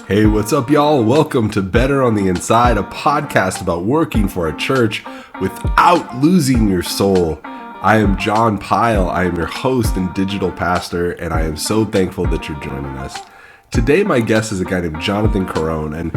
Hey, what's up, y'all? Welcome to Better on the Inside, a podcast about working for a church without losing your soul. I am John Pyle. I am your host and digital pastor, and I am so thankful that you're joining us. Today, my guest is a guy named Jonathan Carone, and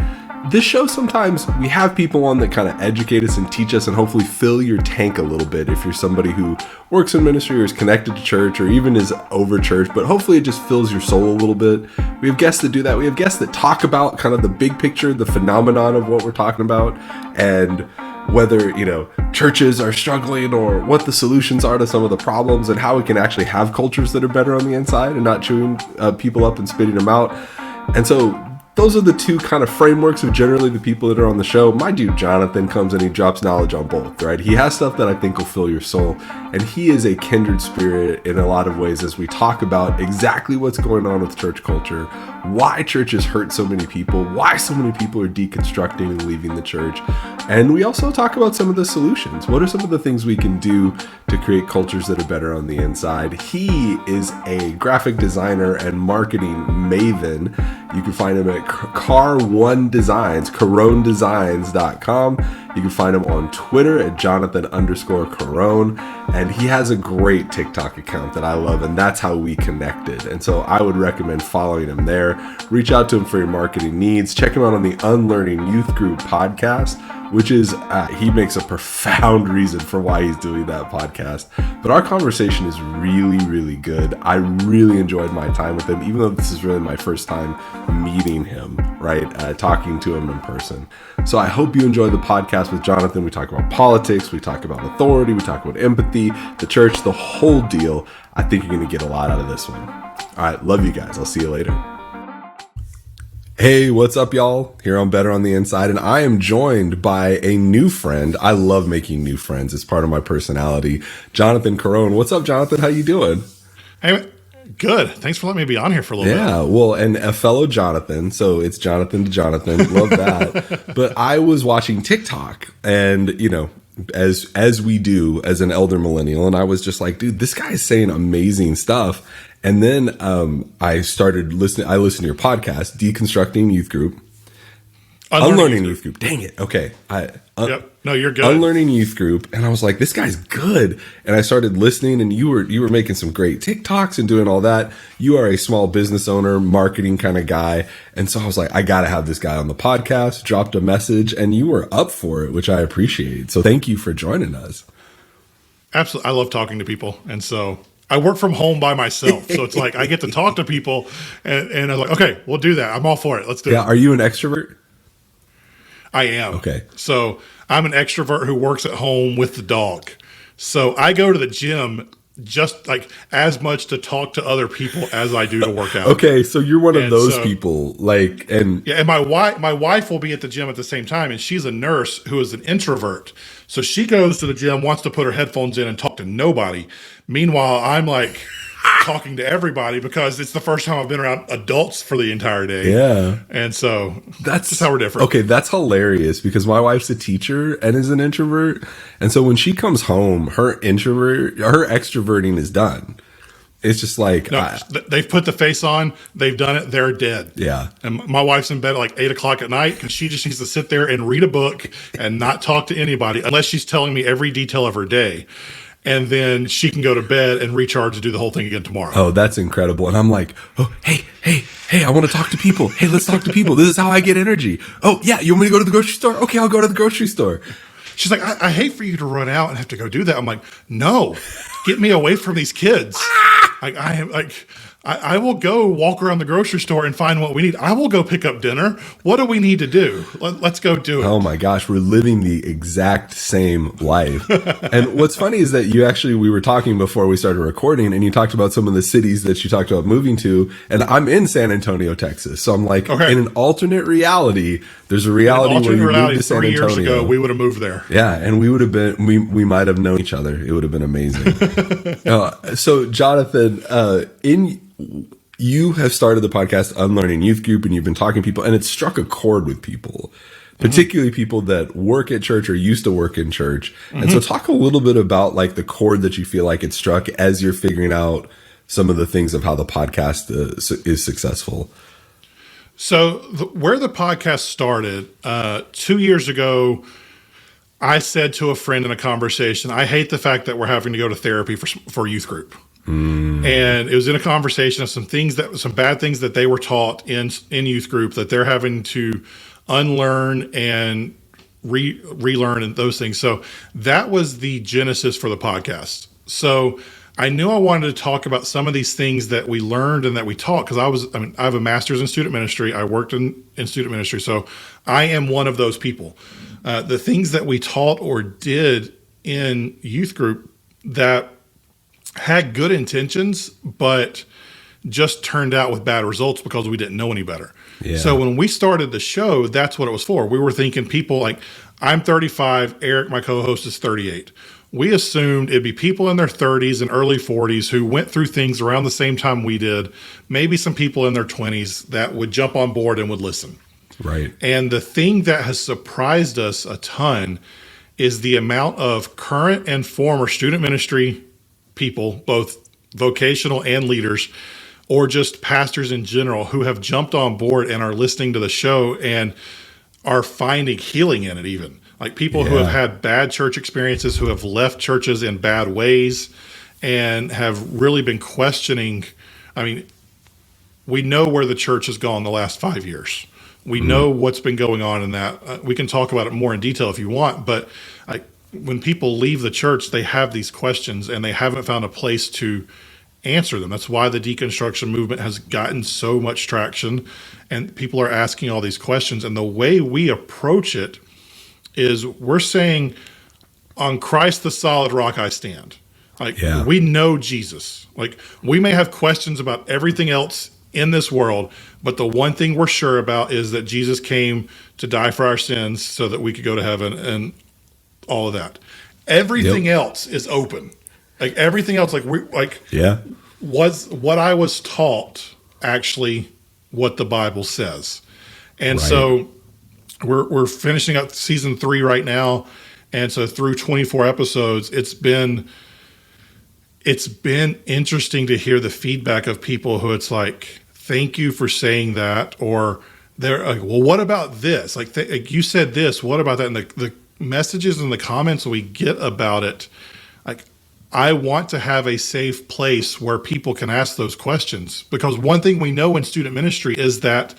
this show, sometimes we have people on that kind of educate us and teach us and hopefully fill your tank a little bit if you're somebody who works in ministry or is connected to church or even is over church, but hopefully it just fills your soul a little bit. We have guests that do that. We have guests that talk about kind of the big picture, the phenomenon of what we're talking about, and whether, churches are struggling or what the solutions are to some of the problems and how we can actually have cultures that are better on the inside and not chewing people up and spitting them out. And so those are the two kind of frameworks of generally the people that are on the show. My dude Jonathan comes and he drops knowledge on both, right? He has stuff that I think will fill your soul, and he is a kindred spirit in a lot of ways as we talk about exactly what's going on with church culture, why churches hurt so many people, why so many people are deconstructing and leaving the church. And we also talk about some of the solutions. What are some of the things we can do to create cultures that are better on the inside? He is a graphic designer and marketing maven. You can find him at caronedesigns.com. You can find him on Twitter at Jonathan_Carone. And he has a great TikTok account that I love, and that's how we connected. And so I would recommend following him there. Reach out to him for your marketing needs. Check him out on the Unlearning Youth Group podcast, which is, he makes a profound reason for why he's doing that podcast. But our conversation is really, really good. I really enjoyed my time with him, even though this is really my first time meeting him, right? Talking to him in person. So I hope you enjoy the podcast with Jonathan. We talk about politics, we talk about authority, we talk about empathy, the church, the whole deal. I think you're going to get a lot out of this one. All right, love you guys. I'll see you later. Hey, what's up, y'all? Here on Better on the Inside, and I am joined by a new friend. I love making new friends. It's part of my personality. Jonathan Carone. What's up, Jonathan? How you doing? Hey, good. Thanks for letting me be on here for a little bit. Yeah, well, and a fellow Jonathan, so it's Jonathan to Jonathan. Love that. But I was watching TikTok, and, as we do as an elder millennial, and I was just like, dude, this guy's saying amazing stuff. And then I started listening. I listened to your podcast, Deconstructing Youth Group. Unlearning Youth Group. Dang it. Okay. Yep. No, you're good. Unlearning Youth Group. And I was like, this guy's good. And I started listening, and you were making some great TikToks and doing all that. You are a small business owner, marketing kind of guy. And so I was like, I got to have this guy on the podcast, dropped a message, and you were up for it, which I appreciate. So thank you for joining us. Absolutely. I love talking to people. And so I work from home by myself, so it's like I get to talk to people, and I'm like, okay, we'll do that. I'm all for it. Let's do it. Yeah, are you an extrovert? I am. Okay. So I'm an extrovert who works at home with the dog. So I go to the gym just like as much to talk to other people as I do to work out. Okay, so you're one of those people, and my wife will be at the gym at the same time, and she's a nurse who is an introvert. So she goes to the gym, wants to put her headphones in and talk to nobody. Meanwhile, I'm like talking to everybody because it's the first time I've been around adults for the entire day. Yeah. And so that's just how we're different. Okay, that's hilarious because my wife's a teacher and is an introvert. And so when she comes home, her extroverting is done. It's just like they've put the face on, they've done it, they're dead. Yeah. And my wife's in bed at like 8:00 at night because she just needs to sit there and read a book and not talk to anybody unless she's telling me every detail of her day. And then she can go to bed and recharge to do the whole thing again tomorrow. Oh, that's incredible. And I'm like, oh, hey, I want to talk to people. Hey, let's talk to people. This is how I get energy. Oh, yeah, you want me to go to the grocery store? Okay, I'll go to the grocery store. She's like, I hate for you to run out and have to go do that. I'm like, no, get me away from these kids. I will go walk around the grocery store and find what we need. I will go pick up dinner. What do we need to do? Let's go do it. Oh my gosh, we're living the exact same life. And what's funny is that we were talking before we started recording, and you talked about some of the cities that you talked about moving to, and I'm in San Antonio, Texas. So I'm like, okay, in an alternate reality, there's a reality where you moved to San Antonio. 3 years ago, we would have moved there. Yeah, and we would have been, we might have known each other. It would have been amazing. So Jonathan, you have started the podcast Unlearning Youth Group, and you've been talking to people, and it's struck a chord with people, particularly people that work at church or used to work in church. And so talk a little bit about like the chord that you feel like it struck as you're figuring out some of the things of how the podcast is successful. So where the podcast started 2 years ago, I said to a friend in a conversation, I hate the fact that we're having to go to therapy for youth group. And it was in a conversation of some bad things that they were taught in youth group that they're having to unlearn and relearn and those things. So that was the genesis for the podcast. So I knew I wanted to talk about some of these things that we learned and that we taught, because I have a master's in student ministry. I worked in student ministry. So I am one of those people. The things that we taught or did in youth group that had good intentions, but just turned out with bad results because we didn't know any better. Yeah. So when we started the show, that's what it was for. We were thinking people like, I'm 35, Eric, my co-host, is 38. We assumed it'd be people in their 30s and early 40s who went through things around the same time we did, maybe some people in their 20s that would jump on board and would listen. Right. And the thing that has surprised us a ton is the amount of current and former student ministry people, both vocational and leaders, or just pastors in general, who have jumped on board and are listening to the show and are finding healing in it even. Like people who have had bad church experiences, who have left churches in bad ways and have really been questioning. I mean, we know where the church has gone the last 5 years. We know what's been going on in that. We can talk about it more in detail if you want, but when people leave the church, they have these questions and they haven't found a place to answer them. That's why the deconstruction movement has gotten so much traction and people are asking all these questions. And the way we approach it is we're saying, on Christ the solid rock I stand. We know Jesus. Like, we may have questions about everything else in this world, but the one thing we're sure about is that Jesus came to die for our sins so that we could go to heaven and all of that. Everything else is open. Like everything else, was what I was taught actually what the Bible says. And so we're finishing up season 3 right now. And so through 24 episodes, it's been interesting to hear the feedback of people who it's like, thank you for saying that. Or they're like, well, what about this? Like, you said this, what about that? And the messages and the comments we get about it, like, I want to have a safe place where people can ask those questions. Because one thing we know in student ministry is that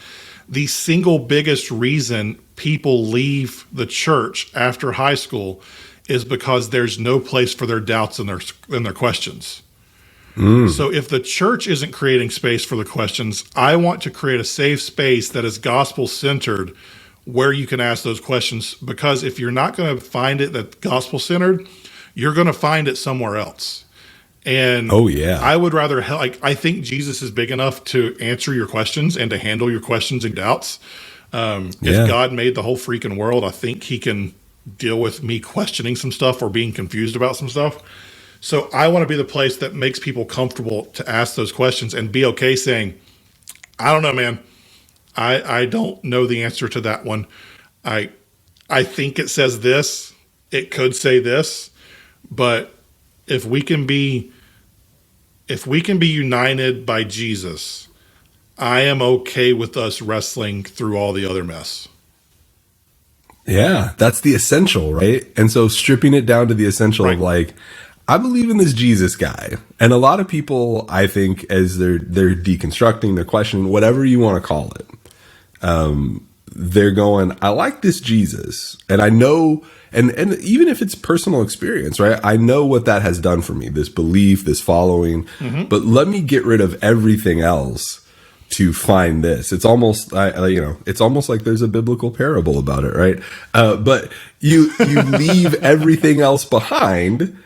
the single biggest reason people leave the church after high school is because there's no place for their doubts and their questions. So if the church isn't creating space for the questions, I want to create a safe space that is gospel-centered where you can ask those questions. Because if you're not going to find it that gospel-centered, you're going to find it somewhere else. And I would rather, I think Jesus is big enough to answer your questions and to handle your questions and doubts. If God made the whole freaking world, I think he can deal with me questioning some stuff or being confused about some stuff. So I want to be the place that makes people comfortable to ask those questions and be okay saying, I don't know, man. I don't know the answer to that one. I think it says this. It could say this. But if we can be united by Jesus, I am okay with us wrestling through all the other mess. Yeah, that's the essential, right? And so stripping it down to the essential of like, I believe in this Jesus guy. And a lot of people, I think, as they're deconstructing, they're questioning, whatever you want to call it, they're going, I like this Jesus. And I know, and even if it's personal experience, right? I know what that has done for me, this belief, this following, but let me get rid of everything else to find this. It's almost, it's almost like there's a biblical parable about it, right? But you leave everything else behind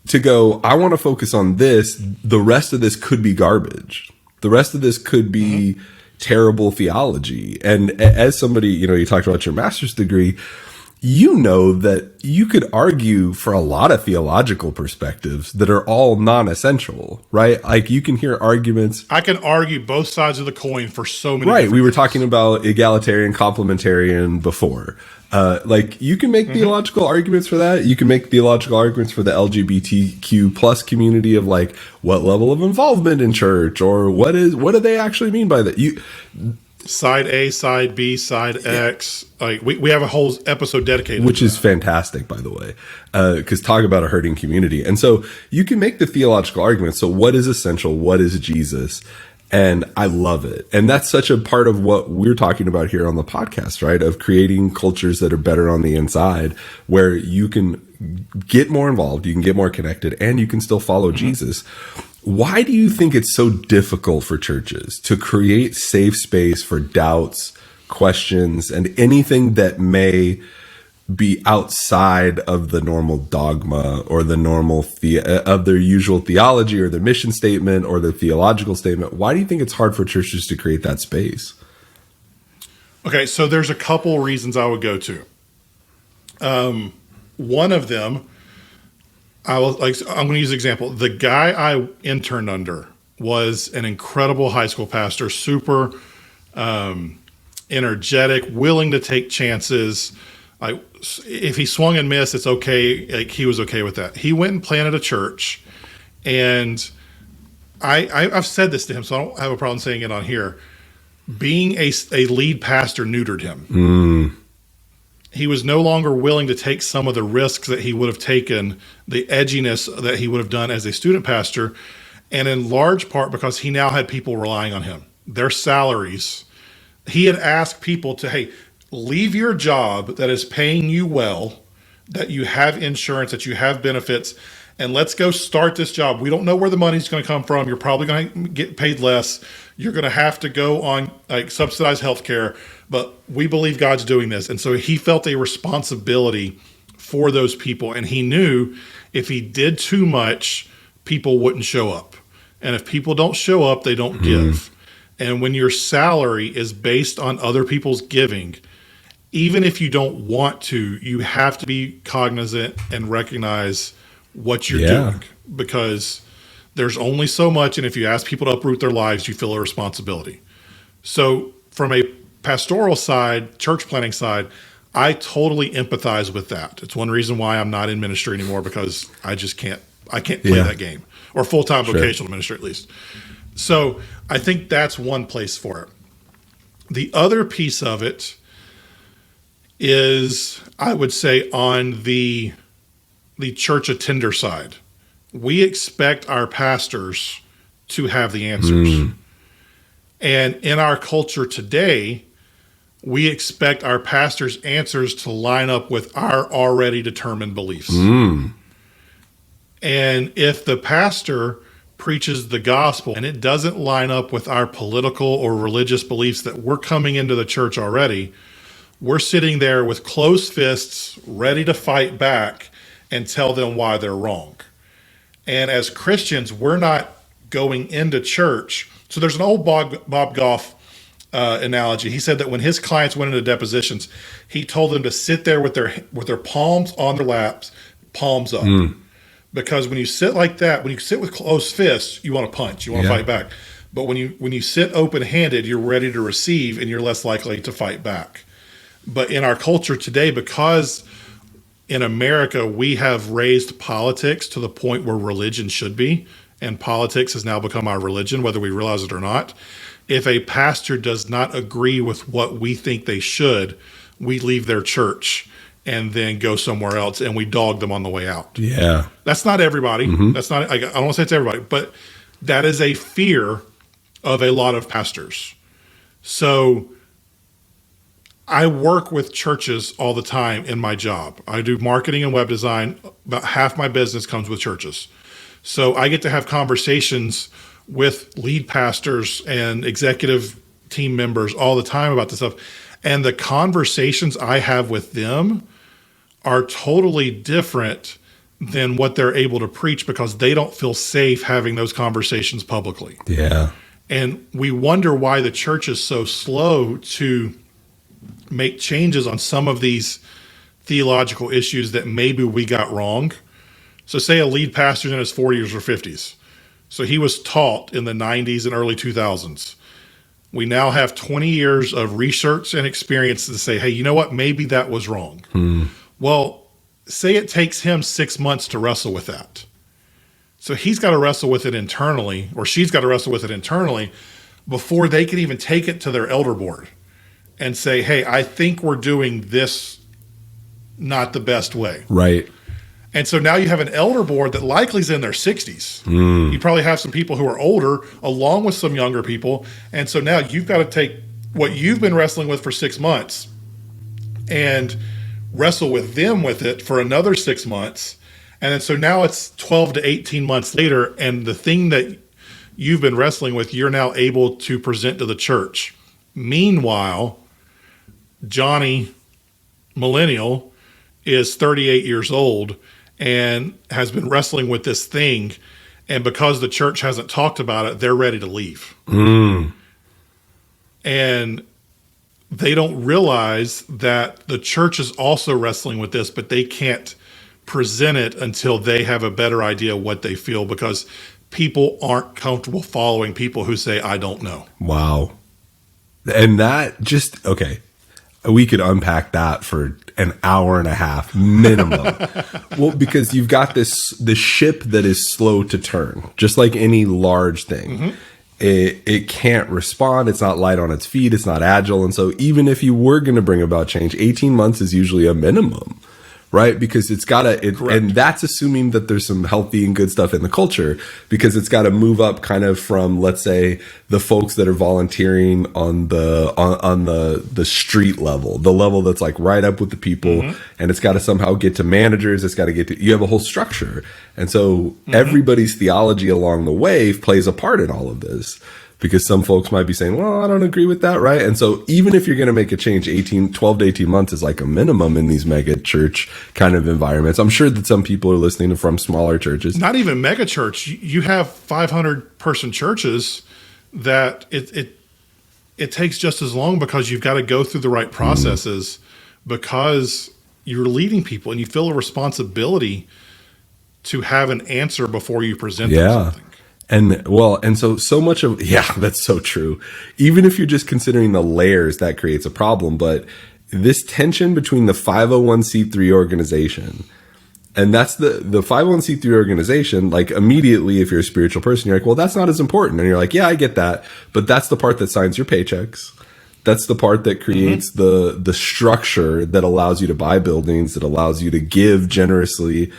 to go, I want to focus on this. The rest of this could be garbage. The rest of this could be terrible theology. And as somebody, you talked about your master's degree, that you could argue for a lot of theological perspectives that are all non-essential, right? Like you can hear arguments. I can argue both sides of the coin for so many. Right. We were talking about egalitarian, complementarian before. Like you can make theological arguments for that. You can make theological arguments for the LGBTQ plus community of like what level of involvement in church or what do they actually mean by that? Side A, side B, side X. Like we have a whole episode dedicated which to is that. fantastic, by the way, because talk about a hurting community. And so you can make the theological argument. So what is essential? What is Jesus? And I love it. And that's such a part of what we're talking about here on the podcast, right? Of creating cultures that are better on the inside, where you can get more involved, you can get more connected, and you can still follow Jesus. Why do you think it's so difficult for churches to create safe space for doubts, questions, and anything that may be outside of the normal dogma or the normal of their usual theology or their mission statement or their theological statement? Why do you think it's hard for churches to create that space? Okay, so there's a couple reasons I would go to. One of them, I'm going to use an example. The guy I interned under was an incredible high school pastor, super energetic, willing to take chances. Like, if he swung and missed, it's okay. Like, he was okay with that. He went and planted a church, and I've said this to him, so I don't have a problem saying it on here. Being a lead pastor neutered him. He was no longer willing to take some of the risks that he would have taken, the edginess that he would have done as a student pastor, and in large part because he now had people relying on him. Their salaries. He had asked people to, hey, leave your job that is paying you well, that you have insurance, that you have benefits, and let's go start this job. We don't know where the money's going to come from. You're probably going to get paid less. You're going to have to go on like subsidized health care, but we believe God's doing this. And so he felt a responsibility for those people. And he knew if he did too much, people wouldn't show up. And if people don't show up, they don't give. And when your salary is based on other people's giving, even if you don't want to, you have to be cognizant and recognize what you're doing, because there's only so much. And if you ask people to uproot their lives, you feel a responsibility. So from a pastoral side, church planning side, I totally empathize with that. It's one reason why I'm not in ministry anymore, because I can't play that game, or full-time vocational ministry at least. So I think that's one place for it. The other piece of it is, I would say, on the church attender side. We expect our pastors to have the answers. And in our culture today, we expect our pastors' answers to line up with our already determined beliefs. And if the pastor preaches the gospel and it doesn't line up with our political or religious beliefs that we're coming into the church already, we're sitting there with closed fists, ready to fight back and tell them why they're wrong. And as Christians, we're not going into church. So there's an old Bob Goff analogy. He said that when his clients went into depositions, he told them to sit there with their palms on their laps, palms up. Because when you sit like that, when you sit with closed fists, you want to punch, you want to fight back. But when you sit open-handed, you're ready to receive, and you're less likely to fight back. But in our culture today, because in America, we have raised politics to the point where religion should be, and politics has now become our religion, whether we realize it or not. If a pastor does not agree with what we think they should, we leave their church and then go somewhere else, and we dog them on the way out. That's not everybody. That's not. I don't want to say it's everybody, but that is a fear of a lot of pastors. So I work with churches all the time in my job. I do marketing and web design. About half my business comes with churches. So I get to have conversations with lead pastors and executive team members all the time about this stuff. And the conversations I have with them are totally different than what they're able to preach, because they don't feel safe having those conversations publicly. And we wonder why the church is so slow to make changes on some of these theological issues that maybe we got wrong. So say a lead pastor in his 40s or 50s. So he was taught in the 90s and early 2000s. We now have 20 years of research and experience to say, hey, you know what? Maybe that was wrong. Well, say it takes him 6 months to wrestle with that. So he's got to wrestle with it internally, or she's got to wrestle with it internally. before they can even take it to their elder board and say, hey, I think we're doing this not the best way. Right. And so now you have an elder board that likely is in their 60s. You probably have some people who are older along with some younger people. And so now you've got to take what you've been wrestling with for 6 months and wrestle with them with it for another 6 months. And then so now it's 12 to 18 months later, and the thing that you've been wrestling with, you're now able to present to the church. Meanwhile, Johnny, millennial, is 38 years old and has been wrestling with this thing. And because the church hasn't talked about it, they're ready to leave. And they don't realize that the church is also wrestling with this, but they can't present it until they have a better idea of what they feel, because people aren't comfortable following people who say, I don't know. Wow. And that just, okay, we could unpack that for an hour and a half minimum. Well, because you've got the ship that is slow to turn, just like any large thing. It can't respond. It's not light on its feet. It's not agile. And so even if you were going to bring about change, 18 months is usually a minimum. Right? Because it's got to, and that's assuming that there's some healthy and good stuff in the culture, because it's got to move up kind of from, let's say, the folks that are volunteering on the street level, the level that's like right up with the people, and it's got to somehow get to managers. It's got to get to, you have a whole structure. And so everybody's theology along the way plays a part in all of this. Because some folks might be saying, well, I don't agree with that, right? And so even if you're going to make a change, 12 to 18 months is like a minimum in these mega church kind of environments. I'm sure that some people are listening from smaller churches. Not even mega church. You have 500-person churches that it takes just as long, because you've got to go through the right processes, because you're leading people and you feel a responsibility to have an answer before you present them something. And so much of, that's so true. Even if you're just considering the layers, that creates a problem. But this tension between the 501c3 organization, and that's the 501c3 organization, like immediately, if you're a spiritual person, you're like, well, that's not as important. And you're like, yeah, I get that. But that's the part that signs your paychecks. That's the part that creates the structure that allows you to buy buildings, that allows you to give generously.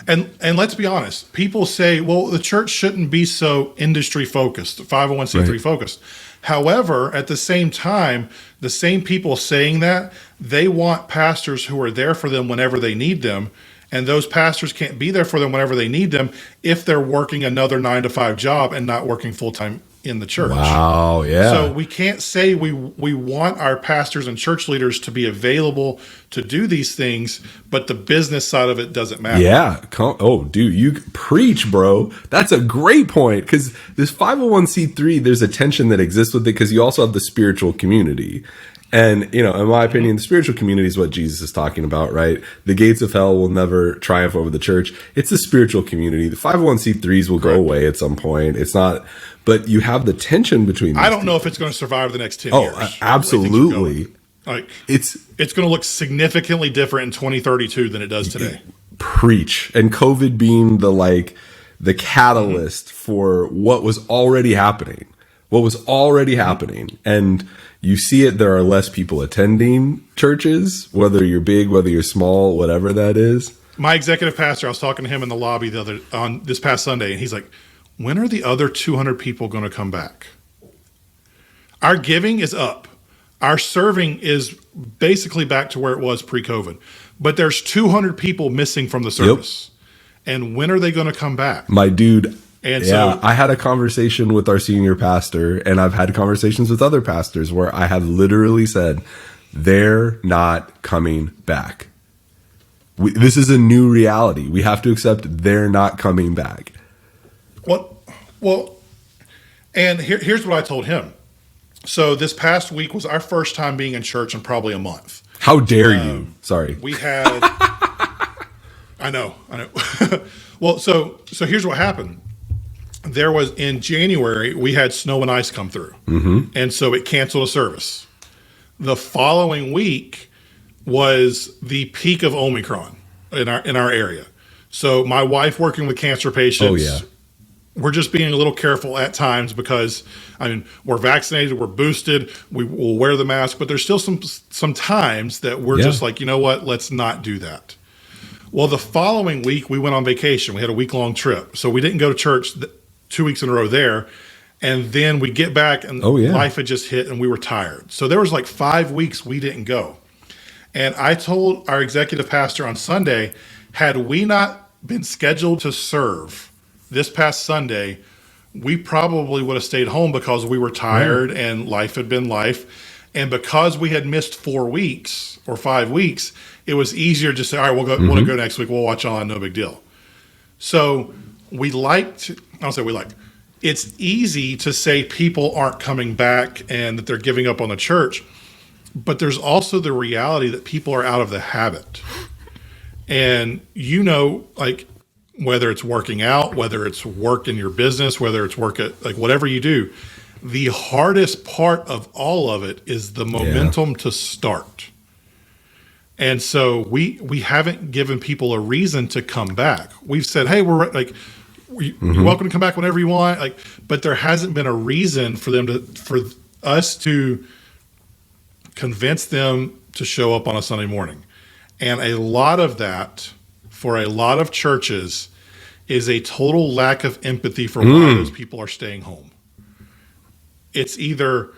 And let's be honest, people say, well, the church shouldn't be so industry focused, 501c3 focused. However, at the same time, the same people saying that, they want pastors who are there for them whenever they need them. And those pastors can't be there for them whenever they need them if they're working another 9-to-5 job and not working full-time in the church. Wow, yeah. So we can't say we want our pastors and church leaders to be available to do these things, but the business side of it doesn't matter. Yeah. Oh, dude, you preach, bro. That's a great point, because this 501c3, there's a tension that exists with it, because you also have the spiritual community. And, in my opinion, the spiritual community is what Jesus is talking about, right? The gates of hell will never triumph over the church. It's the spiritual community. The 501c3s will go away at some point. It's not, but you have the tension between these I don't know if it's going to survive the next 10 years. Oh, absolutely. Like it's going to look significantly different in 2032 than it does today. Preach. And COVID being the catalyst for what was already happening. And you see it, there are less people attending churches, whether you're big, whether you're small, whatever that is. My executive pastor, I was talking to him in the lobby on this past Sunday, and he's like, when are the other 200 people going to come back? Our giving is up. Our serving is basically back to where it was pre-COVID. But there's 200 people missing from the service. Yep. And when are they going to come back? My dude. And so I had a conversation with our senior pastor, and I've had conversations with other pastors where I have literally said, they're not coming back. This is a new reality. We have to accept they're not coming back. Well, and here's what I told him. So this past week was our first time being in church in probably a month. How dare you? Sorry. We had, I know. Well, so here's what happened. There was, in January, we had snow and ice come through. And so it canceled a service. The following week was the peak of Omicron in our area. So my wife, working with cancer patients, we're just being a little careful at times because, I mean, we're vaccinated, we're boosted, we will wear the mask, but there's still some times that we're just like, you know what, let's not do that. Well, the following week, we went on vacation. We had a week-long trip. So we didn't go to church 2 weeks in a row there. And then we get back and life had just hit and we were tired. So there was like 5 weeks we didn't go. And I told our executive pastor on Sunday, had we not been scheduled to serve this past Sunday, we probably would have stayed home because we were tired and life had been life. And because we had missed 4 weeks or 5 weeks, it was easier to say, all right, we'll go next week. We'll watch on, no big deal. So it's easy to say people aren't coming back and that they're giving up on the church. But there's also the reality that people are out of the habit. And like whether it's working out, whether it's work in your business, whether it's work at like whatever you do, the hardest part of all of it is the momentum to start. And so we haven't given people a reason to come back. We've said, hey, you're welcome to come back whenever you want. Like, but there hasn't been a reason for us to convince them to show up on a Sunday morning. And a lot of that, for a lot of churches, is a total lack of empathy for why those people are staying home. It's either,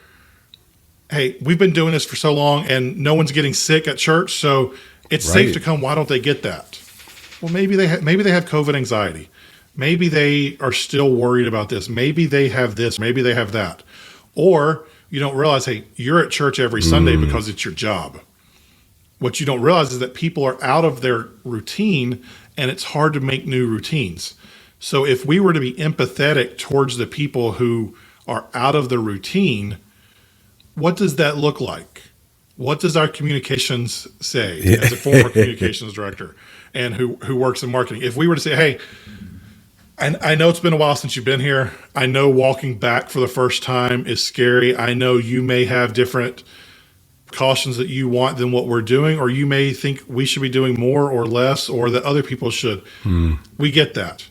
hey, we've been doing this for so long and no one's getting sick at church, so it's safe to come. Why don't they get that? Well, maybe they have COVID anxiety. Maybe they are still worried about this. Maybe they have this. Maybe they have that. Or you don't realize, hey, you're at church every Sunday because it's your job. What you don't realize is that people are out of their routine and it's hard to make new routines. So if we were to be empathetic towards the people who are out of the routine, what does that look like? What does our communications say as a former communications director and who works in marketing? If we were to say, hey, and I know it's been a while since you've been here. I know walking back for the first time is scary. I know you may have different cautions that you want than what we're doing, or you may think we should be doing more or less, or that other people should. We get that.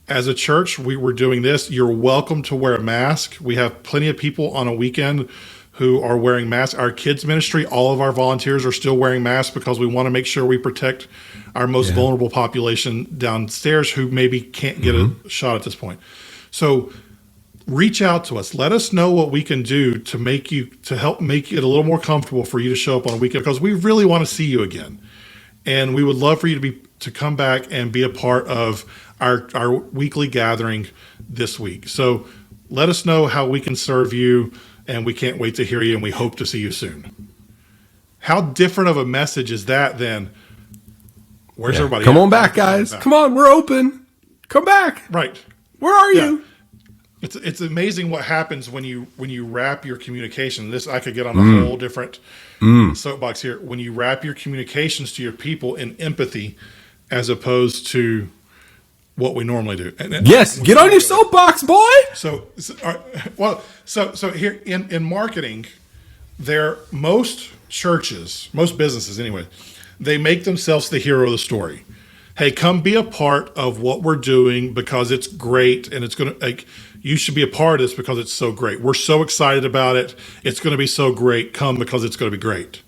As a church, we're doing this. You're welcome to wear a mask. We have plenty of people on a weekend who are wearing masks. Our kids ministry, all of our volunteers are still wearing masks because we want to make sure we protect our most vulnerable population downstairs who maybe can't get a shot at this point. So reach out to us. Let us know what we can do to help make it a little more comfortable for you to show up on a weekend, because we really want to see you again. And we would love for you to come back and be a part of our weekly gathering this week. So let us know how we can serve you, and we can't wait to hear you, and we hope to see you soon. How different of a message is that than, where's everybody? Come on back, guys. Come on, we're open. Come back. Right. Where are you? It's amazing what happens when you wrap your communication. This, I could get on a whole different soapbox here. When you wrap your communications to your people in empathy, as opposed to what we normally do. Yes, get on your soapbox, boy. So here in marketing, most churches, most businesses anyway, they make themselves the hero of the story. Hey, come be a part of what we're doing because it's great, and it's going to, you should be a part of this because it's so great. We're so excited about it. It's going to be so great. Come because it's going to be great.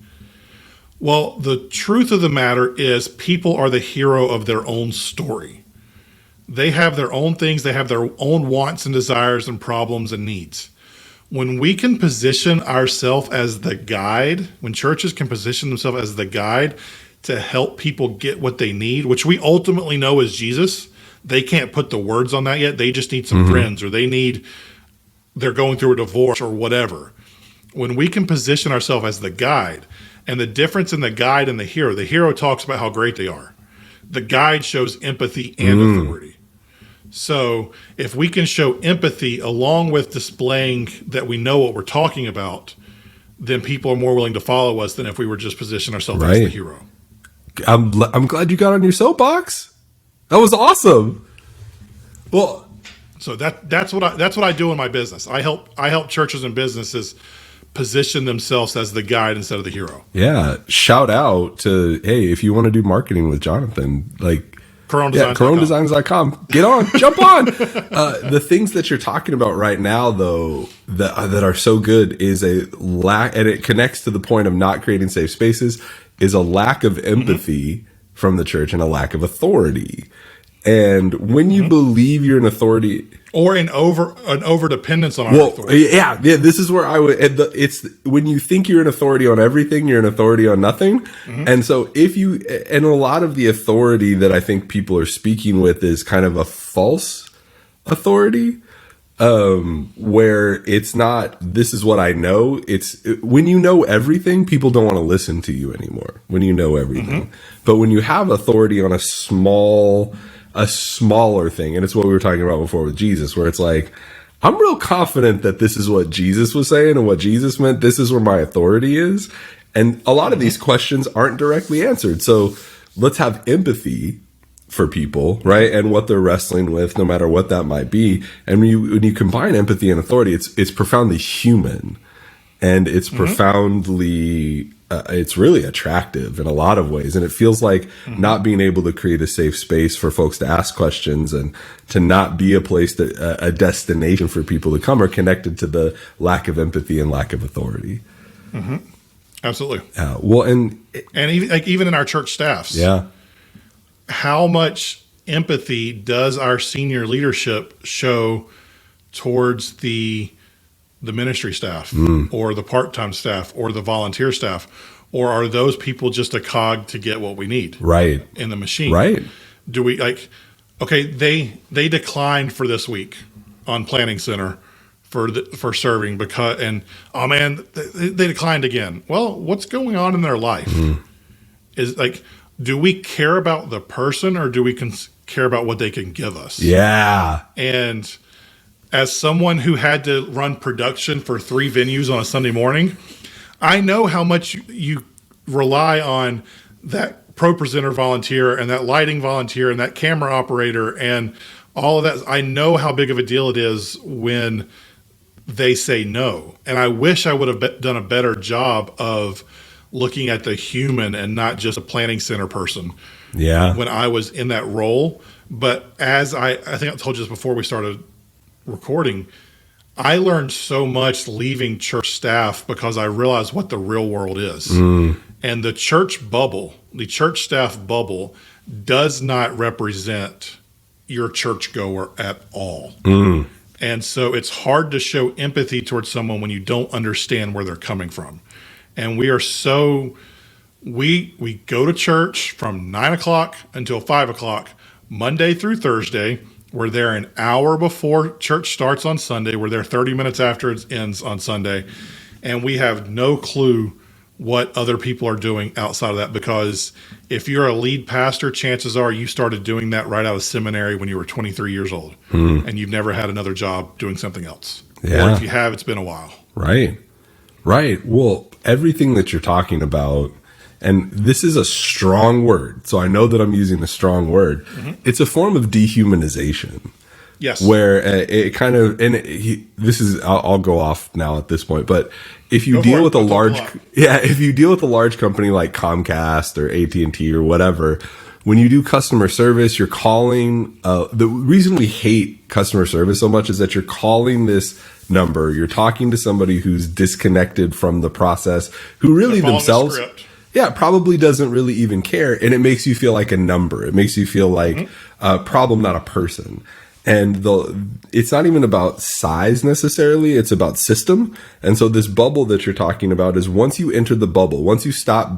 Well, the truth of the matter is people are the hero of their own story. They have their own things. They have their own wants and desires and problems and needs. When we can position ourselves as the guide, when churches can position themselves as the guide to help people get what they need, which we ultimately know is Jesus. They can't put the words on that yet. They just need some friends, or they're going through a divorce or whatever. When we can position ourselves as the guide, and the difference in the guide and the hero talks about how great they are. The guide shows empathy and authority. So if we can show empathy along with displaying that we know what we're talking about, then people are more willing to follow us than if we were just position ourselves as the hero. I'm glad you got on your soapbox. That was awesome. Well, so that's what I do in my business. I help churches and businesses position themselves as the guide instead of the hero. Yeah. Shout out to, hey, if you want to do marketing with Jonathan, like, CaroneDesigns.com. Get on, jump on. The things that you're talking about right now, though, that are so good is a lack, and it connects to the point of not creating safe spaces, is a lack of empathy from the church and a lack of authority. And when you believe you're an authority, or an over dependence on our authority. Yeah. This is where I would. It's when you think you're an authority on everything, you're an authority on nothing. And so and a lot of the authority that I think people are speaking with is kind of a false authority, where it's not, this is what I know. It's when you know everything, people don't want to listen to you anymore when you know everything. But when you have authority on a smaller thing, and it's what we were talking about before with Jesus, where it's like, I'm real confident that this is what Jesus was saying and what Jesus meant. This is where my authority is. And a lot of these questions aren't directly answered. So let's have empathy for people, right? And what they're wrestling with, no matter what that might be. And when you combine empathy and authority, it's profoundly human, and it's profoundly, it's really attractive in a lot of ways. And it feels like not being able to create a safe space for folks to ask questions and to not be a place a destination for people to come are connected to the lack of empathy and lack of authority. Absolutely. Well, and even in our church staffs. Yeah. How much empathy does our senior leadership show towards the ministry staff or the part-time staff or the volunteer staff? Or are those people just a cog to get what we need in the machine? Right. Do we they declined for this week on Planning Center for serving they declined again. Well, what's going on in their life? Is like, do we care about the person, or do we care about what they can give us? Yeah. And as someone who had to run production for 3 venues on a Sunday morning, I know how much you rely on that pro presenter volunteer and that lighting volunteer and that camera operator and all of that. I know how big of a deal it is when they say no. And I wish I would have done a better job of looking at the human and not just a planning center person. Yeah. When I was in that role. But as I think I told you this before we started recording, I learned so much leaving church staff because I realized what the real world is. And the church staff bubble does not represent your churchgoer at all. And so it's hard to show empathy towards someone when you don't understand where they're coming from. And we are we go to church from 9 o'clock until 5 o'clock, Monday through Thursday. We're there an hour before church starts on Sunday. We're there 30 minutes after it ends on Sunday. And we have no clue what other people are doing outside of that, because if you're a lead pastor, chances are you started doing that right out of seminary when you were 23 years old and you've never had another job doing something else. Or if you have, it's been a while. Right. Well, everything that you're talking about, and this is a strong word, so I know that I'm using a strong word. It's a form of dehumanization. Yes. Where it kind of, and I'll go off now at this point, but if you deal with a large company like Comcast or AT&T or whatever, when you do customer service, you're calling, the reason we hate customer service so much is that you're calling this number, you're talking to somebody who's disconnected from the process, who really themselves, probably doesn't really even care. And it makes you feel like a number. It makes you feel like a problem, not a person. And it's not even about size necessarily, it's about system. And so this bubble that you're talking about is once you enter the bubble, once you're on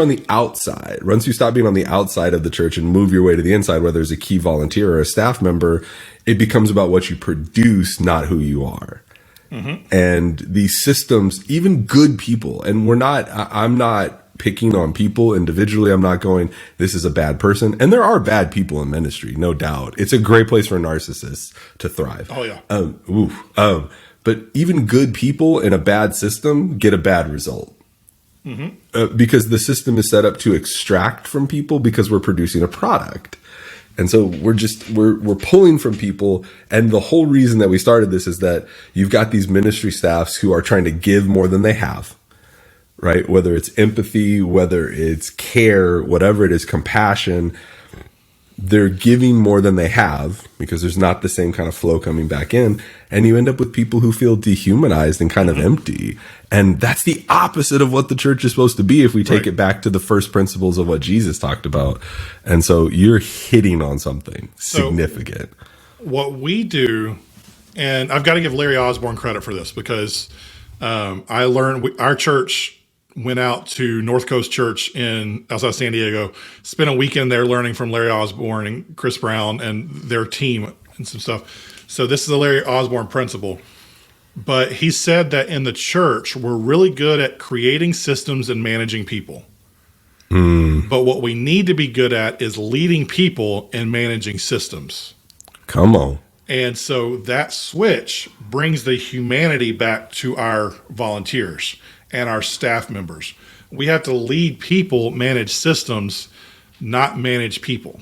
the outside, once you stop being on the outside of the church and move your way to the inside, whether it's a key volunteer or a staff member, it becomes about what you produce, not who you are. And these systems, even good people, and I'm not picking on people individually. I'm not going, this is a bad person. And there are bad people in ministry, no doubt. It's a great place for narcissists to thrive. Oh, yeah. But even good people in a bad system get a bad result. Because the system is set up to extract from people because we're producing a product. And so we're pulling from people. And the whole reason that we started this is that you've got these ministry staffs who are trying to give more than they have. Right? Whether it's empathy, whether it's care, whatever it is, compassion. they're giving more than they have because there's not the same kind of flow coming back in. And you end up with people who feel dehumanized and kind of empty. And that's the opposite of what the church is supposed to be if we take it back to the first principles of what Jesus talked about. And so you're hitting on something significant. What we do, and I've got to give Larry Osborne credit for this because I learned our church went out to North Coast Church outside San Diego, spent a weekend there learning from Larry Osborne and Chris Brown and their team and some stuff. So this is a Larry Osborne principle. But he said that in the church, we're really good at creating systems and managing people. But what we need to be good at is leading people and managing systems. Come on. And so that switch brings the humanity back to our volunteers and our staff members. We have to lead people, manage systems, not manage people.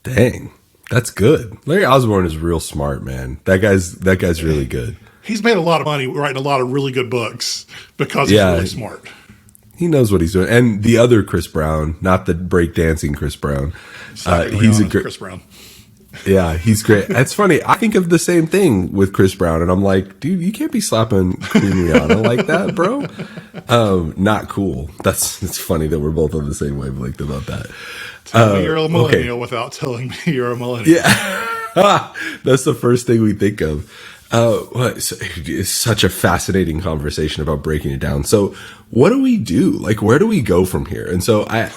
Dang, that's good. Larry Osborne is real smart, man. That guy's really good. He's made a lot of money writing a lot of really good books because he's really smart. He knows what he's doing. And the other Chris Brown, not the breakdancing Chris Brown. He's a great Chris Brown. Yeah, he's great. It's funny. I think of the same thing with Chris Brown, and I'm like, dude, you can't be slapping Queen Rihanna like that, bro. Not cool. It's funny that we're both on the same wavelength about that. Tell me you're a millennial without telling me you're a millennial. Yeah, that's the first thing we think of. It's such a fascinating conversation about breaking it down. So, what do we do? Like, where do we go from here? And so, that's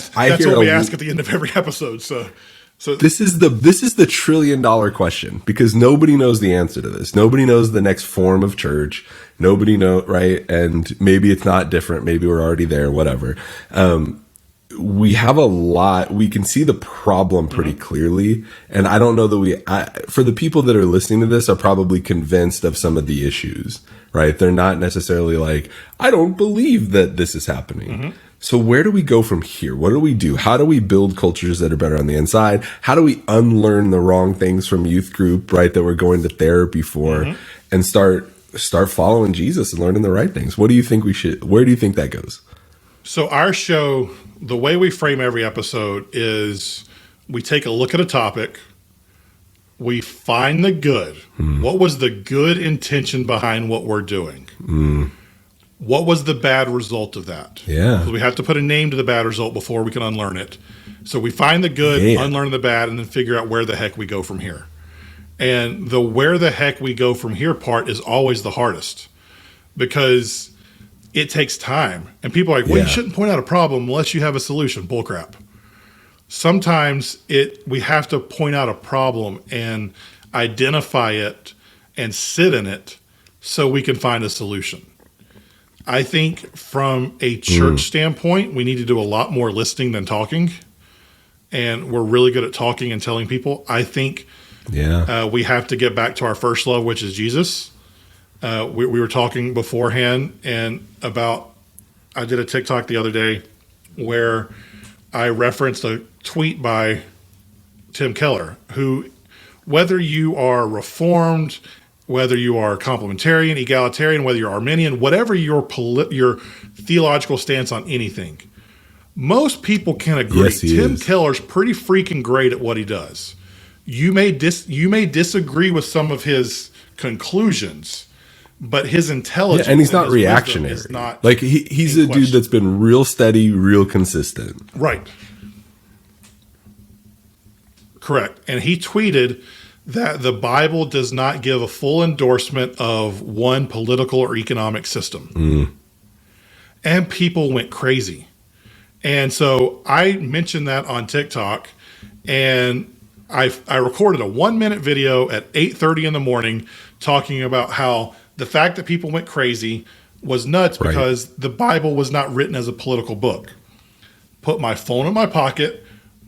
what we ask at the end of every episode. So this is the $1 trillion question because nobody knows the answer to this. Nobody knows the next form of church. Nobody knows, right? And maybe it's not different. Maybe we're already there, whatever. We have a lot. We can see the problem pretty clearly. And I don't know that for the people that are listening to this are probably convinced of some of the issues, right? They're not necessarily like, I don't believe that this is happening. So where do we go from here? What do we do? How do we build cultures that are better on the inside? How do we unlearn the wrong things from youth group, right, that we're going to therapy for and start following Jesus and learning the right things? What do you think where do you think that goes? So our show, the way we frame every episode is we take a look at a topic, we find the good. What was the good intention behind what we're doing? What was the bad result of that? Yeah. So we have to put a name to the bad result before we can unlearn it. So we find the good, unlearn the bad, and then figure out where the heck we go from here. And the where the heck we go from here part is always the hardest because it takes time. And people are like, well, you shouldn't point out a problem unless you have a solution. Bullcrap. Sometimes we have to point out a problem and identify it and sit in it so we can find a solution. I think from a church standpoint, we need to do a lot more listening than talking. And we're really good at talking and telling people. I think we have to get back to our first love, which is Jesus. We were talking beforehand and I did a TikTok the other day where I referenced a tweet by Tim Keller, who, whether you are Reformed, whether you are complementarian, egalitarian, whether you're Arminian, whatever your theological stance on anything, most people can agree. Yes, Tim Keller's pretty freaking great at what he does. You may disagree with some of his conclusions, but his intelligence and he's not reactionary. Is not like he's a dude that's been real steady, real consistent. Right. Correct. And he tweeted that the Bible does not give a full endorsement of one political or economic system. And people went crazy. And so I mentioned that on TikTok, and I recorded a 1-minute video at 8:30 in the morning talking about how the fact that people went crazy was nuts because the Bible was not written as a political book. Put my phone in my pocket,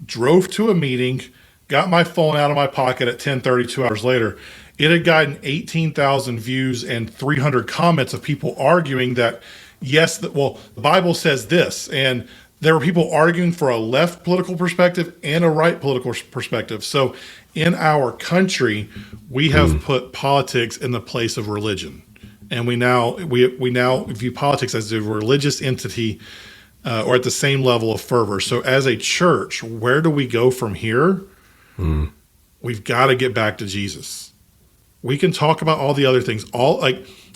drove to a meeting, got my phone out of my pocket at 10:30, 2 hours later. It had gotten 18,000 views and 300 comments of people arguing that, the Bible says this. And there were people arguing for a left political perspective and a right political perspective. So in our country, we have put politics in the place of religion. And we now view politics as a religious entity or at the same level of fervor. So as a church, where do we go from here? We've got to get back to Jesus. We can talk about all the other things,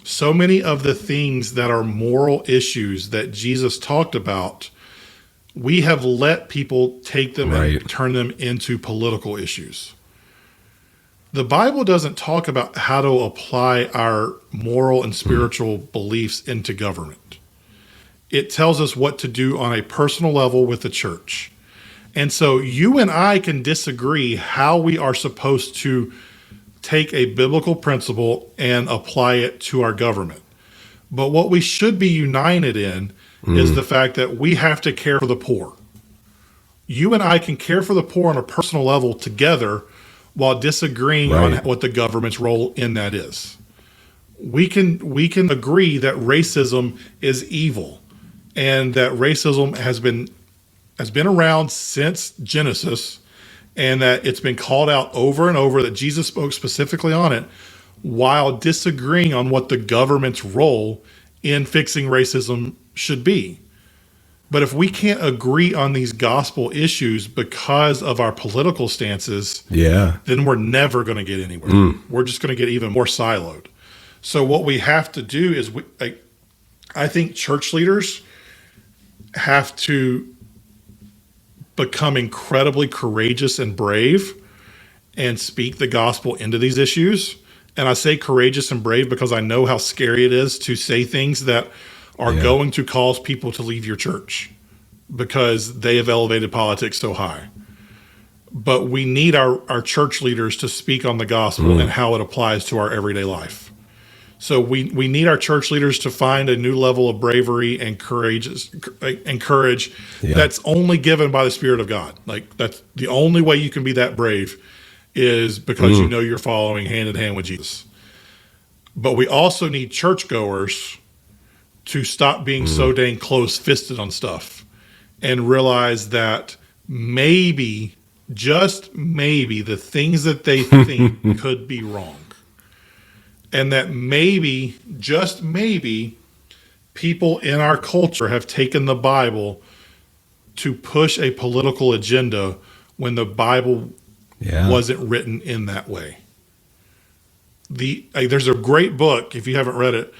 so many of the things that are moral issues that Jesus talked about. We have let people take them and turn them into political issues. The Bible doesn't talk about how to apply our moral and spiritual beliefs into government. It tells us what to do on a personal level with the church. And so you and I can disagree how we are supposed to take a biblical principle and apply it to our government. But what we should be united in is the fact that we have to care for the poor. You and I can care for the poor on a personal level together while disagreeing on what the government's role in that is. We can agree that racism is evil and that racism has been around since Genesis, and that it's been called out over and over, that Jesus spoke specifically on it, while disagreeing on what the government's role in fixing racism should be. But if we can't agree on these gospel issues because of our political stances, then we're never going to get anywhere. We're just going to get even more siloed. So what we have to do is, I think church leaders have to become incredibly courageous and brave and speak the gospel into these issues. And I say courageous and brave because I know how scary it is to say things that are going to cause people to leave your church because they have elevated politics so high. But we need our church leaders to speak on the gospel and how it applies to our everyday life. So we need our church leaders to find a new level of bravery and courage that's only given by the Spirit of God. Like, that's the only way you can be that brave, is because you know you're following hand in hand with Jesus. But we also need churchgoers to stop being so dang close-fisted on stuff and realize that maybe, just maybe, the things that they think could be wrong. And that maybe, just maybe, people in our culture have taken the Bible to push a political agenda when the Bible wasn't written in that way. There's a great book, if you haven't read it,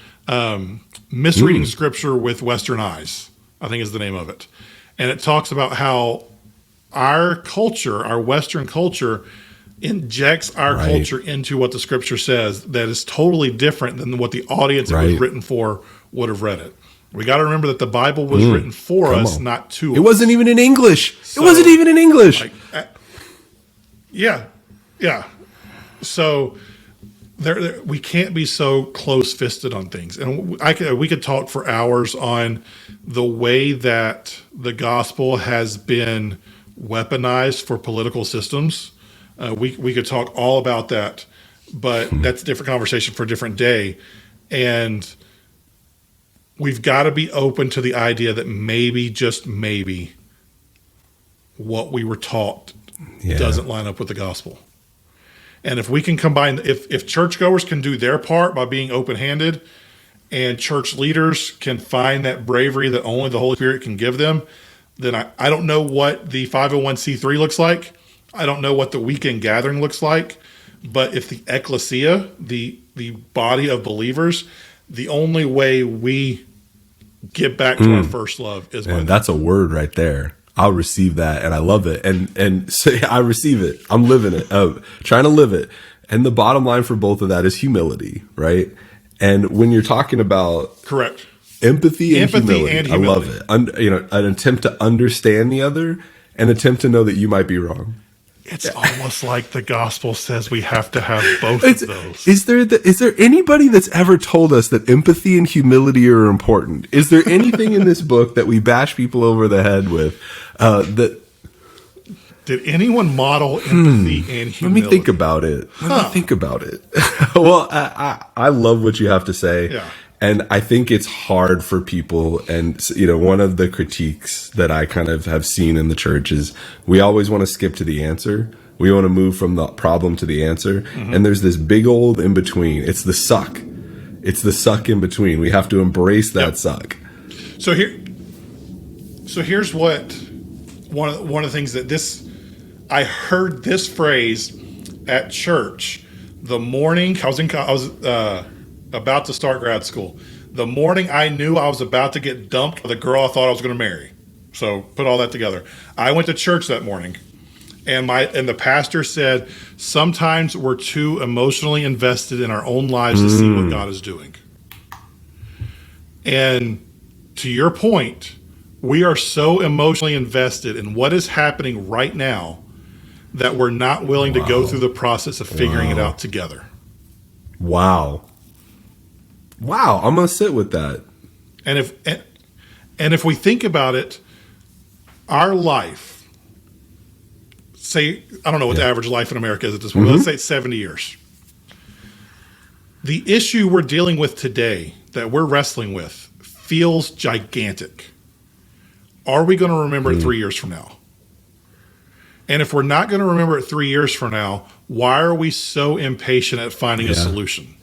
Misreading Scripture with Western Eyes, I think is the name of it. And it talks about how our culture, our Western culture, injects our culture into what the Scripture says that is totally different than what the audience it was written for would have read it. We got to remember that the Bible was written for us, not to us. It wasn't even in English. So, it wasn't even in English. Yeah. So we can't be so close-fisted on things. And we could talk for hours on the way that the gospel has been weaponized for political systems. We could talk all about that, but that's a different conversation for a different day. And we've got to be open to the idea that maybe, just maybe, what we were taught doesn't line up with the gospel. And if we can combine, if churchgoers can do their part by being open-handed, and church leaders can find that bravery that only the Holy Spirit can give them, then I don't know what the 501c3 looks like. I don't know what the weekend gathering looks like. But if the ecclesia, the body of believers, the only way we get back to our first love is by that's a word right there. I'll receive that, and I love it. And say I receive it. I'm living it, trying to live it. And the bottom line for both of that is humility, right? And when you're talking about correct empathy and humility, I love it. An attempt to understand the other, an attempt to know that you might be wrong. It's almost like the gospel says we have to have both of those. Is there anybody that's ever told us that empathy and humility are important? Is there anything in this book that we bash people over the head with? Did anyone model empathy and humility? Let me think about it. Well, I love what you have to say. Yeah. And I think it's hard for people. And, one of the critiques that I kind of have seen in the church is we always want to skip to the answer. We want to move from the problem to the answer. Mm-hmm. And there's this big old in between. It's the suck. It's the suck in between. We have to embrace that suck. So So here's what one of the things that I heard this phrase at church the morning I was about to start grad school. The morning I knew I was about to get dumped by the girl I thought I was going to marry. So put all that together. I went to church that morning, and the pastor said, sometimes we're too emotionally invested in our own lives to see what God is doing. And to your point, we are so emotionally invested in what is happening right now that we're not willing to go through the process of figuring it out together. Wow. I'm going to sit with that. And if we think about it, our life, say, I don't know what the average life in America is at this point, but let's say it's 70 years. The issue we're dealing with today that we're wrestling with feels gigantic. Are we going to remember it 3 years from now? And if we're not going to remember it 3 years from now, why are we so impatient at finding a solution?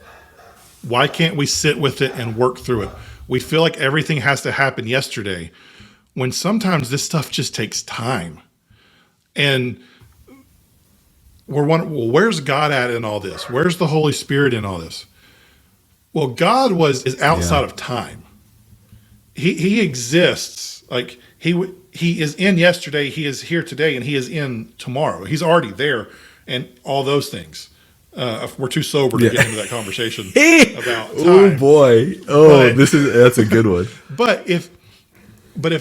Why can't we sit with it and work through it? We feel like everything has to happen yesterday, when sometimes this stuff just takes time. And we're wondering, well, where's God at in all this? Where's the Holy Spirit in all this? Well, God is outside of time. He exists. Like he is in yesterday, he is here today, and he is in tomorrow. He's already there, and all those things. We're too sober to get into that conversation about time. Oh boy! That's a good one. But if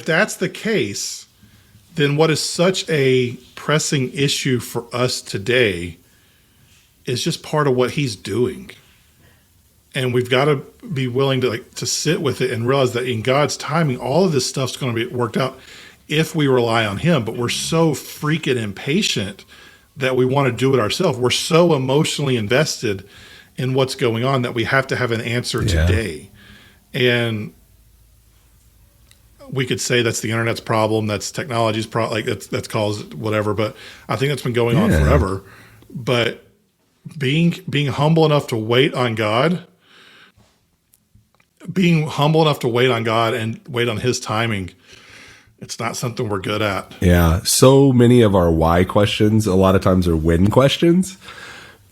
that's the case, then what is such a pressing issue for us today is just part of what he's doing. And we've got to be willing to sit with it and realize that in God's timing, all of this stuff's going to be worked out if we rely on him. But we're so freaking impatient that we want to do it ourselves. We're so emotionally invested in what's going on that we have to have an answer today. And we could say that's the internet's problem, that's technology's problem, like that's caused whatever. But I think that's been going on forever. But being humble enough to wait on God, and wait on his timing, it's not something we're good at. Yeah. So many of our why questions a lot of times are when questions,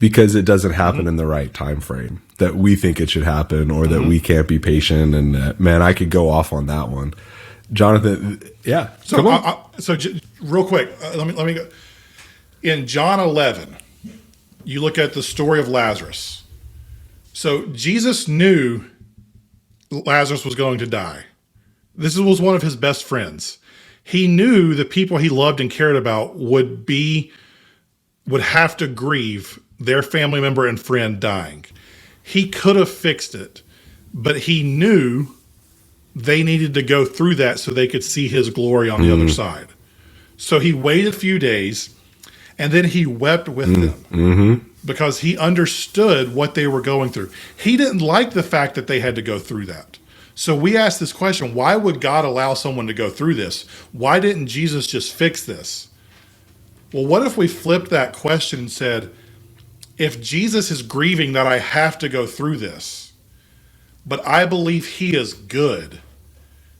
because it doesn't happen in the right time frame that we think it should happen, or that we can't be patient. And man, I could go off on that one. Jonathan, So real quick, let me go. In John 11, you look at the story of Lazarus. So Jesus knew Lazarus was going to die. This was one of his best friends. He knew the people he loved and cared about would have to grieve their family member and friend dying. He could have fixed it, but he knew they needed to go through that so they could see his glory on the other side. So he waited a few days, and then he wept with them because he understood what they were going through. He didn't like the fact that they had to go through that. So we asked this question, why would God allow someone to go through this? Why didn't Jesus just fix this? Well, what if we flipped that question and said, if Jesus is grieving that I have to go through this, but I believe he is good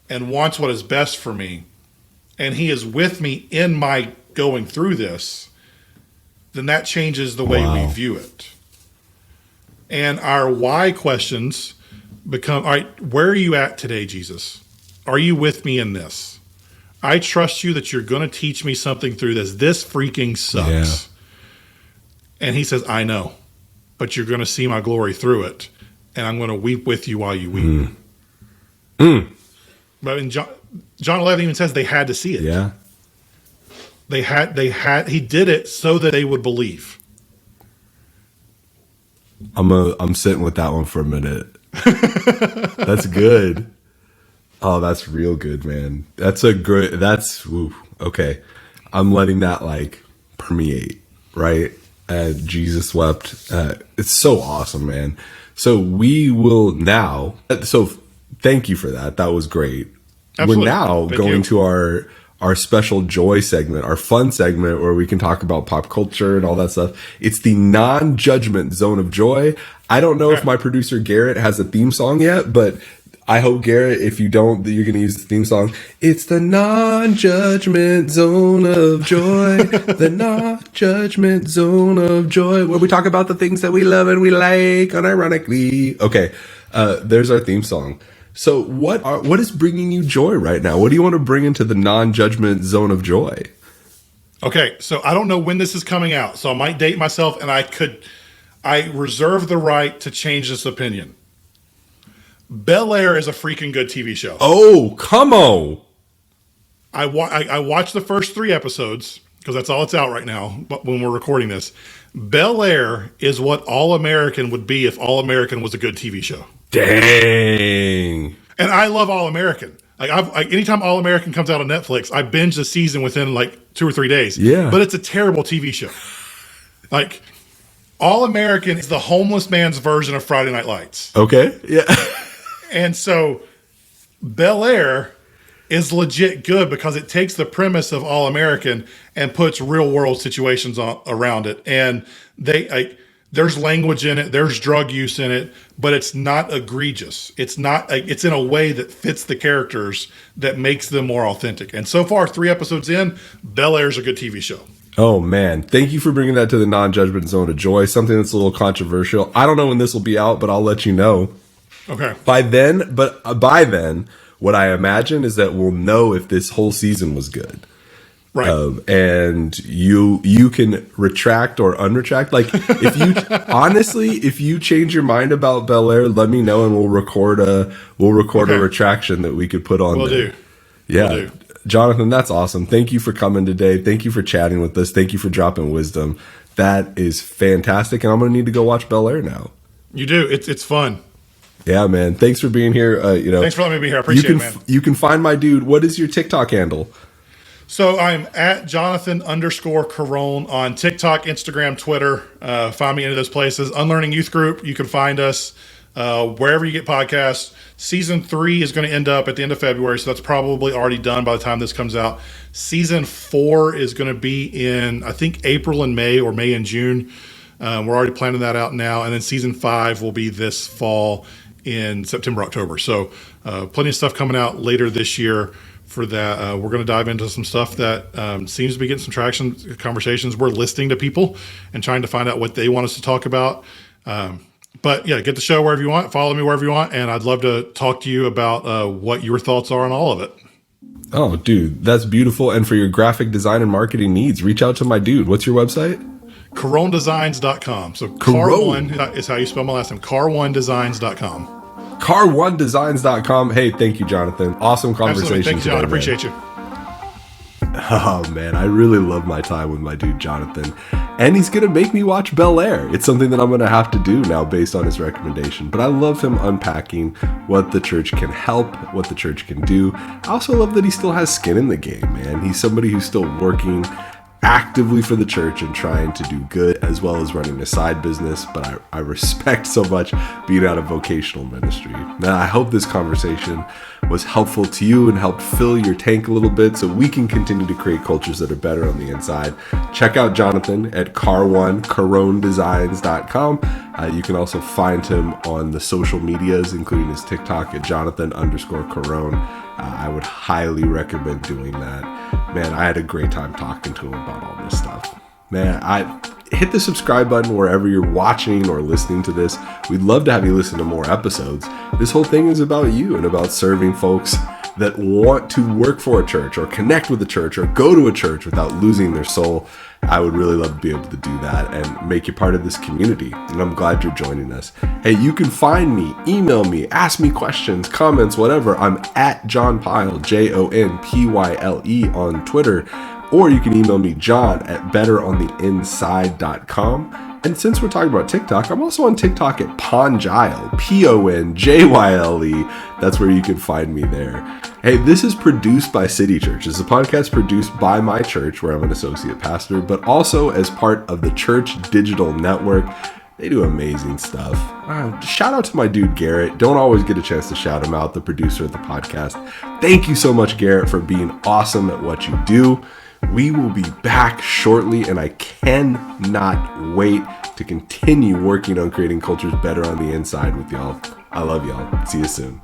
and wants what is best for me, and he is with me in my going through this, then that changes the way we view it. And our why questions become, all right, where are you at today, Jesus? Are you with me in this? I trust you that you're going to teach me something through this. This freaking sucks. Yeah. And he says, I know, but you're going to see my glory through it, and I'm going to weep with you while you weep. But in John 11 even says they had to see it. Yeah. He did it so that they would believe. I'm sitting with that one for a minute. That's good. Oh, that's real good, man. Okay. I'm letting that permeate, right? Jesus wept. It's so awesome, man. So we will now, thank you for that. That was great. Absolutely. We're now going to our special joy segment, our fun segment where we can talk about pop culture and all that stuff. It's the non-judgment zone of joy. I don't know if my producer Garrett has a theme song yet, but I hope, Garrett, if you don't, that you're going to use the theme song. It's the non-judgment zone of joy. The non-judgment zone of joy, where we talk about the things that we love and we like, unironically. Okay, there's our theme song. So what is bringing you joy right now? What do you want to bring into the non-judgment zone of joy? Okay, so I don't know when this is coming out, so I might date myself, and I reserve the right to change this opinion. Bel-Air is a freaking good TV show. Oh, come on. I watched the first 3 episodes because that's all it's out right now when we're recording this. Bel-Air is what All American would be if All American was a good TV show. Dang. And I love All American. Anytime All American comes out on Netflix, I binge the season within 2 or 3 days. Yeah. But it's a terrible TV show. All American is the homeless man's version of Friday Night Lights. Okay. Yeah. And so Bel-Air is legit good because it takes the premise of All American and puts real world situations around it. And there's language in it, there's drug use in it, but it's not egregious. It's not. It's in a way that fits the characters that makes them more authentic. And so far, 3 episodes in, Bel-Air's a good TV show. Oh, man. Thank you for bringing that to the non-judgment zone of joy, something that's a little controversial. I don't know when this will be out, but I'll let you know. Okay. By then, what I imagine is that we'll know if this whole season was good. Right. And you can retract or unretract. If you change your mind about Bel-Air, let me know and we'll record a retraction that we could put on there. Do. Yeah. Will do. Jonathan, that's awesome. Thank you for coming today. Thank you for chatting with us. Thank you for dropping wisdom. That is fantastic. And I'm going to need to go watch Bel-Air now. You do. It's fun. Yeah, man. Thanks for being here. Thanks for letting me be here. I appreciate it, man. You can find my dude. What is your TikTok handle? So I'm at Jonathan_Carone on TikTok, Instagram, Twitter. Find me into those places. Unlearning Youth Group. You can find us wherever you get podcasts. Season 3 is going to end up at the end of February, so that's probably already done by the time this comes out. Season 4 is going to be in, I think, April and May, or May and June. We're already planning that out now. And then season 5 will be this fall in September, October. So plenty of stuff coming out later this year for that. We're going to dive into some stuff that seems to be getting some traction, conversations we're listening to people and trying to find out what they want us to talk about. But yeah, get the show wherever you want, follow me wherever you want, and I'd love to talk to you about what your thoughts are on all of it. Oh, dude, that's beautiful. And for your graphic design and marketing needs, reach out to my dude. What's your website? CaroneDesigns.com. So Car1 is how you spell my last name. Car1Designs.com. Car1Designs.com. Hey, thank you, Jonathan. Awesome conversation. Thank you, John. I appreciate you. Oh, man. I really love my time with my dude, Jonathan. And he's going to make me watch Bel-Air. It's something that I'm going to have to do now based on his recommendation. But I love him unpacking what the church can help, what the church can do. I also love that he still has skin in the game, man. He's somebody who's still working actively for the church and trying to do good, as well as running a side business. But I respect so much being out of vocational ministry. Now, I hope this conversation was helpful to you and helped fill your tank a little bit so we can continue to create cultures that are better on the inside. Check out Jonathan at CaroneDesigns.com. You can also find him on the social medias, including his TikTok at Jonathan_Carone. I would highly recommend doing that. Man, I had a great time talking to him about all this stuff. Man, hit the subscribe button wherever you're watching or listening to this. We'd love to have you listen to more episodes. This whole thing is about you and about serving folks that want to work for a church or connect with a church or go to a church without losing their soul. I would really love to be able to do that and make you part of this community. And I'm glad you're joining us. Hey, you can find me, email me, ask me questions, comments, whatever. I'm at John Pyle, JONPYLE on Twitter. Or you can email me, John at betterontheinside.com. And since we're talking about TikTok, I'm also on TikTok at Ponjyle, PONJYLE. That's where you can find me there. Hey, this is produced by City Church. It's a podcast produced by my church, where I'm an associate pastor, but also as part of the Church Digital Network. They do amazing stuff. Shout out to my dude, Garrett. Don't always get a chance to shout him out, the producer of the podcast. Thank you so much, Garrett, for being awesome at what you do. We will be back shortly, and I cannot wait to continue working on creating cultures better on the inside with y'all. I love y'all. See you soon.